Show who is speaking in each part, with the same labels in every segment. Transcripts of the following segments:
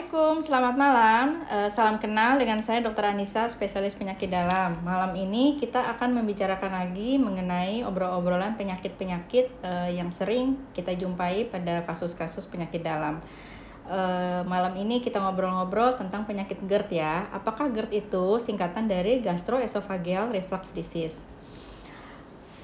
Speaker 1: Assalamualaikum, selamat malam. Salam kenal dengan saya Dr. Anissa, spesialis penyakit dalam. Malam ini kita akan membicarakan lagi mengenai obrolan penyakit-penyakit yang sering kita jumpai pada kasus-kasus penyakit dalam. Malam ini kita ngobrol-ngobrol tentang penyakit GERD ya. Apakah GERD itu singkatan dari gastroesophageal reflux disease?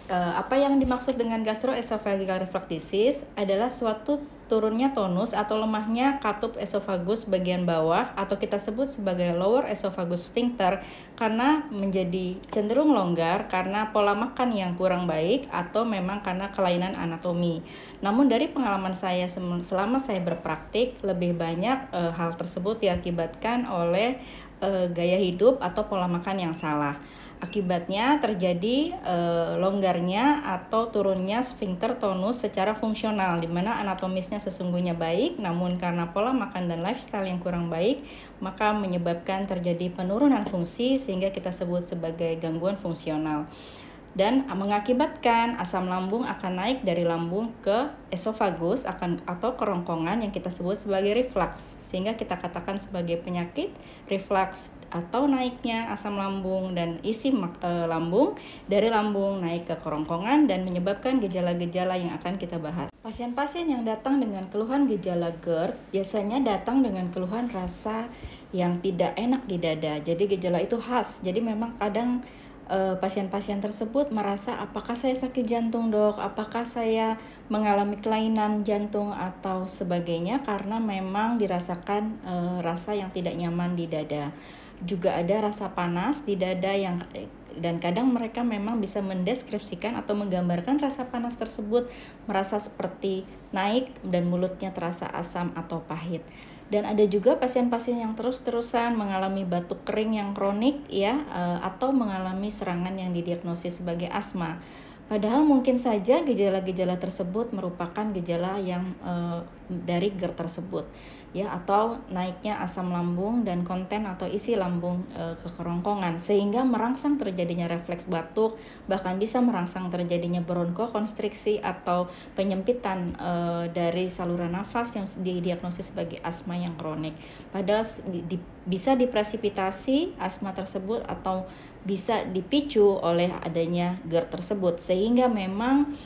Speaker 1: Apa yang dimaksud dengan gastroesophageal reflux disease adalah suatu turunnya tonus atau lemahnya katup esofagus bagian bawah atau kita sebut sebagai lower esophagus sphincter karena menjadi cenderung longgar karena pola makan yang kurang baik atau memang karena kelainan anatomi. Namun dari pengalaman saya selama saya berpraktik lebih banyak hal tersebut diakibatkan oleh gaya hidup atau pola makan yang salah. Akibatnya terjadi longgarnya atau turunnya sphincter tonus secara fungsional, di mana anatomisnya sesungguhnya baik, namun karena pola makan dan lifestyle yang kurang baik, maka menyebabkan terjadi penurunan fungsi sehingga kita sebut sebagai gangguan fungsional. Dan mengakibatkan asam lambung akan naik dari lambung ke esofagus atau kerongkongan yang kita sebut sebagai reflux, sehingga kita katakan sebagai penyakit reflux atau naiknya asam lambung dan isi lambung dari lambung naik ke kerongkongan dan menyebabkan gejala-gejala yang akan kita bahas. Pasien-pasien yang datang dengan keluhan gejala GERD biasanya datang dengan keluhan rasa yang tidak enak di dada. Jadi gejala itu khas. Jadi memang kadang pasien-pasien tersebut merasa apakah saya sakit jantung dok, apakah saya mengalami kelainan jantung atau sebagainya karena memang dirasakan rasa yang tidak nyaman di dada. Juga ada rasa panas di dada dan kadang mereka memang bisa mendeskripsikan atau menggambarkan rasa panas tersebut merasa seperti naik dan mulutnya terasa asam atau pahit. Dan ada juga pasien-pasien yang terus-terusan mengalami batuk kering yang kronik ya, atau mengalami serangan yang didiagnosis sebagai asma. Padahal mungkin saja gejala-gejala tersebut merupakan gejala yang dari GERD tersebut ya, atau naiknya asam lambung dan konten atau isi lambung ke kerongkongan sehingga merangsang terjadinya refleks batuk, bahkan bisa merangsang terjadinya bronkokonstriksi atau penyempitan dari saluran nafas yang didiagnosis sebagai asma yang kronik. Padahal bisa dipresipitasi asma tersebut atau bisa dipicu oleh adanya GERD tersebut, sehingga memang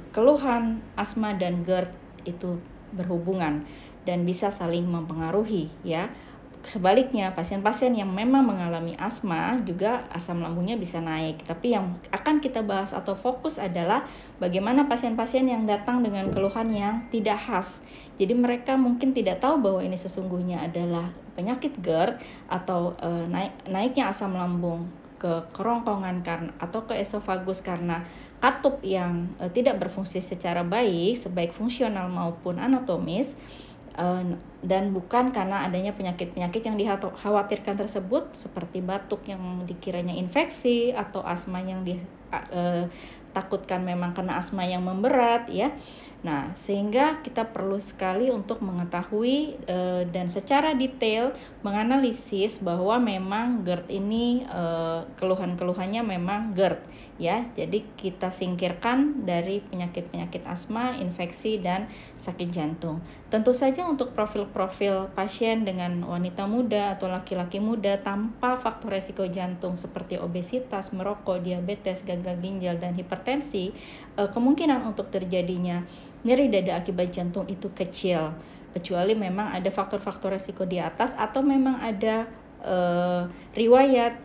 Speaker 1: keluhan asma dan GERD itu berhubungan dan bisa saling mempengaruhi ya. Sebaliknya, pasien-pasien yang memang mengalami asma juga asam lambungnya bisa naik. Tapi yang akan kita bahas atau fokus adalah bagaimana pasien-pasien yang datang dengan keluhan yang tidak khas. Jadi mereka mungkin tidak tahu bahwa ini sesungguhnya adalah penyakit GERD atau naiknya asam lambung ke kerongkongan atau ke esofagus karena katup yang tidak berfungsi secara baik, sebaik fungsional maupun anatomis. Dan bukan karena adanya penyakit-penyakit yang dikhawatirkan tersebut seperti batuk yang dikiranya infeksi atau asma yang ditakutkan memang kena asma yang memberat ya. Nah, sehingga kita perlu sekali untuk mengetahui dan secara detail menganalisis bahwa memang GERD ini keluhan-keluhannya memang GERD ya. Jadi kita singkirkan dari penyakit-penyakit asma, infeksi dan sakit jantung. Tentu saja untuk profil-profil pasien dengan wanita muda atau laki-laki muda tanpa faktor resiko jantung seperti obesitas, merokok, diabetes, gagal ginjal dan hipertensi, kemungkinan untuk terjadinya nyeri dada akibat jantung itu kecil, kecuali memang ada faktor-faktor resiko di atas atau memang ada riwayat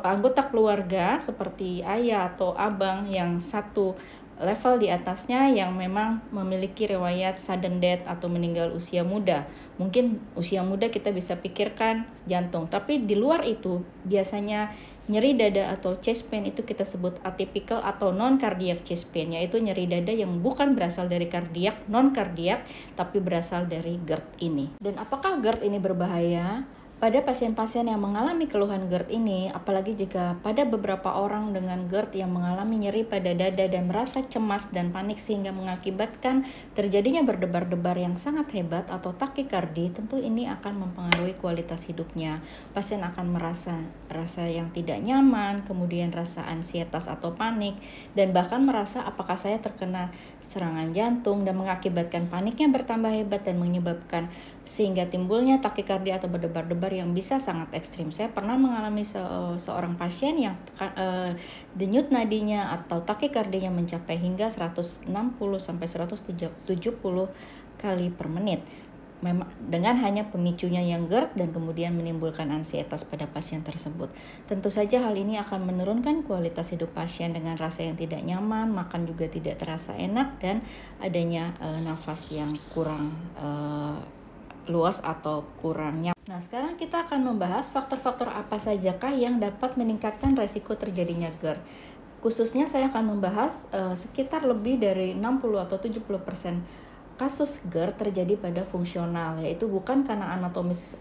Speaker 1: anggota keluarga seperti ayah atau abang yang satu level di atasnya yang memang memiliki riwayat sudden death atau meninggal usia muda. Mungkin usia muda kita bisa pikirkan jantung, tapi di luar itu biasanya nyeri dada atau chest pain itu kita sebut atypical atau non-cardiac chest pain, yaitu nyeri dada yang bukan berasal dari kardiak, non-kardiak, tapi berasal dari GERD ini. Dan apakah GERD ini berbahaya? Pada pasien-pasien yang mengalami keluhan GERD ini, apalagi jika pada beberapa orang dengan GERD yang mengalami nyeri pada dada dan merasa cemas dan panik sehingga mengakibatkan terjadinya berdebar-debar yang sangat hebat atau takikardi, tentu ini akan mempengaruhi kualitas hidupnya. Pasien akan merasa yang tidak nyaman, kemudian rasa ansietas atau panik, dan bahkan merasa apakah saya terkena serangan jantung, dan mengakibatkan paniknya bertambah hebat dan menyebabkan sehingga timbulnya takikardia atau berdebar-debar yang bisa sangat ekstrim. Saya pernah mengalami seorang pasien yang denyut nadinya atau takikardianya mencapai hingga 160 sampai 170 kali per menit. Memang dengan hanya pemicunya yang GERD dan kemudian menimbulkan ansietas pada pasien tersebut. Tentu saja hal ini akan menurunkan kualitas hidup pasien dengan rasa yang tidak nyaman, makan juga tidak terasa enak, dan adanya nafas yang kurang luas atau kurang nyaman. Nah, sekarang kita akan membahas faktor-faktor apa sajakah yang dapat meningkatkan resiko terjadinya GERD. Khususnya saya akan membahas sekitar lebih dari 60 atau 70% kasus GERD terjadi pada fungsional, yaitu bukan karena anatomis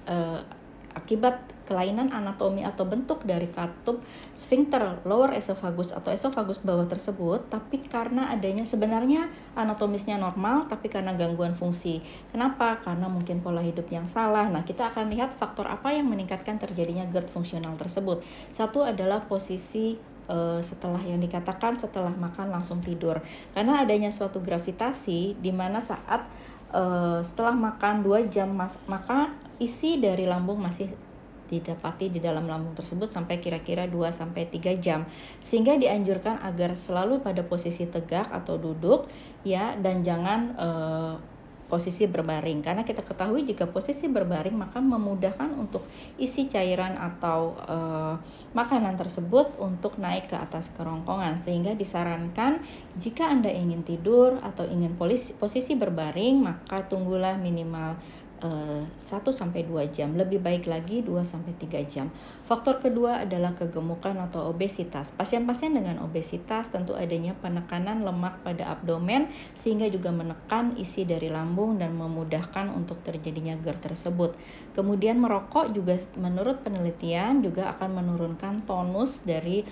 Speaker 1: akibat kelainan anatomi atau bentuk dari katup sphincter lower esophagus atau esophagus bawah tersebut, tapi karena adanya sebenarnya anatomisnya normal tapi karena gangguan fungsi. Kenapa? Karena mungkin pola hidup yang salah. Nah, kita akan lihat faktor apa yang meningkatkan terjadinya GERD fungsional tersebut. Satu adalah posisi setelah yang dikatakan setelah makan langsung tidur, karena adanya suatu gravitasi di mana saat setelah makan 2 jam maka isi dari lambung masih didapati di dalam lambung tersebut sampai kira-kira 2-3 jam, sehingga dianjurkan agar selalu pada posisi tegak atau duduk ya, dan jangan posisi berbaring, karena kita ketahui jika posisi berbaring maka memudahkan untuk isi cairan atau makanan tersebut untuk naik ke atas kerongkongan, sehingga disarankan jika Anda ingin tidur atau ingin posisi berbaring maka tunggulah minimal 1-2 jam, lebih baik lagi 2-3 jam. Faktor kedua adalah kegemukan atau obesitas. Pasien-pasien dengan obesitas tentu adanya penekanan lemak pada abdomen sehingga juga menekan isi dari lambung dan memudahkan untuk terjadinya GERD tersebut. Kemudian merokok juga menurut penelitian juga akan menurunkan tonus dari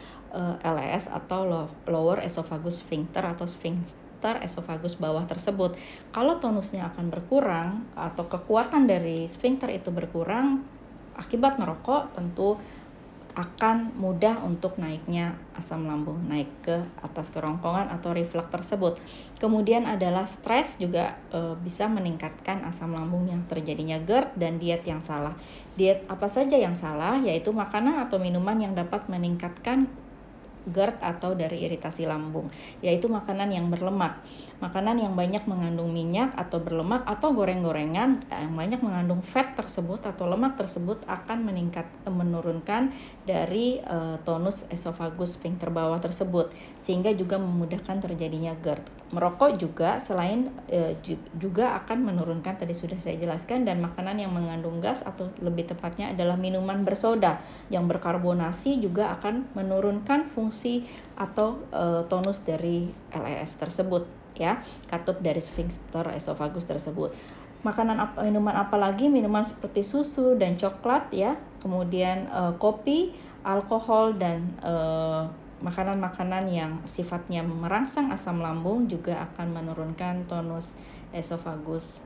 Speaker 1: LES atau lower esophagus sphincter atau sphincter esophagus bawah tersebut. Kalau tonusnya akan berkurang atau kekuatan dari sphincter itu berkurang akibat merokok, tentu akan mudah untuk naiknya asam lambung, naik ke atas kerongkongan atau reflux tersebut. Kemudian adalah stres juga bisa meningkatkan asam lambung yang terjadinya GERD, dan diet yang salah. Diet apa saja yang salah? Yaitu makanan atau minuman yang dapat meningkatkan GERD atau dari iritasi lambung, yaitu makanan yang berlemak, makanan yang banyak mengandung minyak atau berlemak, atau goreng-gorengan yang banyak mengandung fat tersebut atau lemak tersebut akan menurunkan dari tonus esophagus sphincter bawah tersebut, sehingga juga memudahkan terjadinya GERD. Merokok juga juga akan menurunkan, tadi sudah saya jelaskan, dan makanan yang mengandung gas atau lebih tepatnya adalah minuman bersoda yang berkarbonasi juga akan menurunkan fungsi atau tonus dari LES tersebut ya, katup dari sphincter esophagus tersebut. Minuman apa lagi? Minuman seperti susu dan coklat ya, kemudian kopi, alkohol, dan makanan-makanan yang sifatnya merangsang asam lambung juga akan menurunkan tonus esophagus,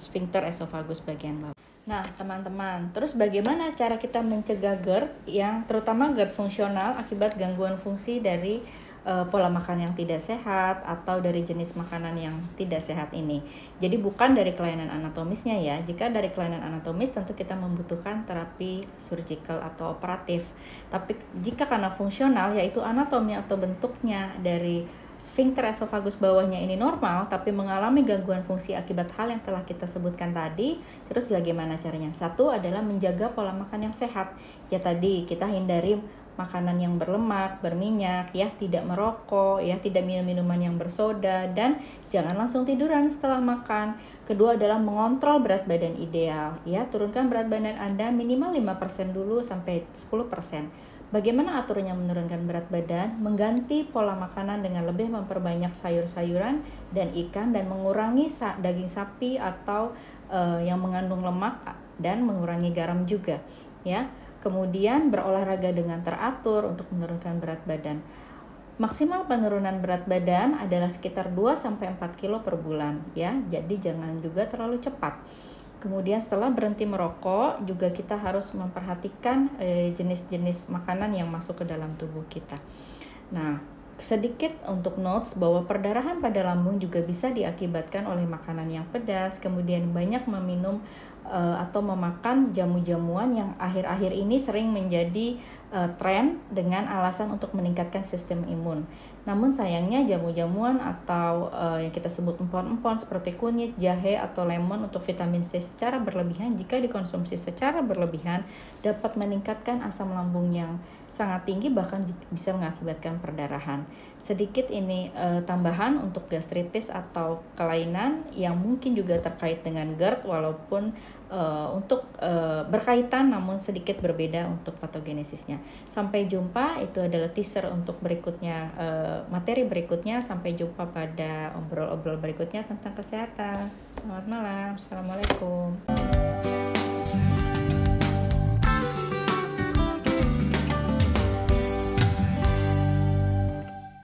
Speaker 1: sphincter esophagus bagian bawah. Nah, teman-teman, terus bagaimana cara kita mencegah GERD yang terutama GERD fungsional akibat gangguan fungsi dari pola makan yang tidak sehat atau dari jenis makanan yang tidak sehat ini. Jadi bukan dari kelainan anatomisnya ya. Jika dari kelainan anatomis tentu kita membutuhkan terapi surgical atau operatif. Tapi jika karena fungsional, yaitu anatomi atau bentuknya dari sphincter esophagus bawahnya ini normal tapi mengalami gangguan fungsi akibat hal yang telah kita sebutkan tadi, terus bagaimana caranya? Satu adalah menjaga pola makan yang sehat. Ya tadi kita hindari makanan yang berlemak, berminyak, ya, tidak merokok, ya, tidak minum minuman yang bersoda, dan jangan langsung tiduran setelah makan. Kedua adalah mengontrol berat badan ideal, ya, turunkan berat badan Anda minimal 5% dulu sampai 10%. Bagaimana aturannya menurunkan berat badan? Mengganti pola makanan dengan lebih memperbanyak sayur-sayuran dan ikan, dan mengurangi daging sapi atau yang mengandung lemak, dan mengurangi garam juga, ya. Kemudian berolahraga dengan teratur untuk menurunkan berat badan. Maksimal penurunan berat badan adalah sekitar 2-4 kilo per bulan ya. Jadi jangan juga terlalu cepat. Kemudian setelah berhenti merokok juga kita harus memperhatikan jenis-jenis makanan yang masuk ke dalam tubuh kita. Nah, Sedikit untuk notes bahwa perdarahan pada lambung juga bisa diakibatkan oleh makanan yang pedas, kemudian banyak meminum atau memakan jamu-jamuan yang akhir-akhir ini sering menjadi tren dengan alasan untuk meningkatkan sistem imun. Namun sayangnya jamu-jamuan atau yang kita sebut empon-empon seperti kunyit, jahe, atau lemon untuk vitamin C secara berlebihan, jika dikonsumsi secara berlebihan dapat meningkatkan asam lambung yang sangat tinggi, bahkan bisa mengakibatkan perdarahan. Sedikit ini tambahan untuk gastritis atau kelainan yang mungkin juga terkait dengan GERD, walaupun untuk berkaitan namun sedikit berbeda untuk patogenesisnya. Sampai jumpa, itu adalah teaser untuk berikutnya, materi berikutnya. Sampai jumpa pada obrol-obrol berikutnya tentang kesehatan. Selamat malam, assalamualaikum.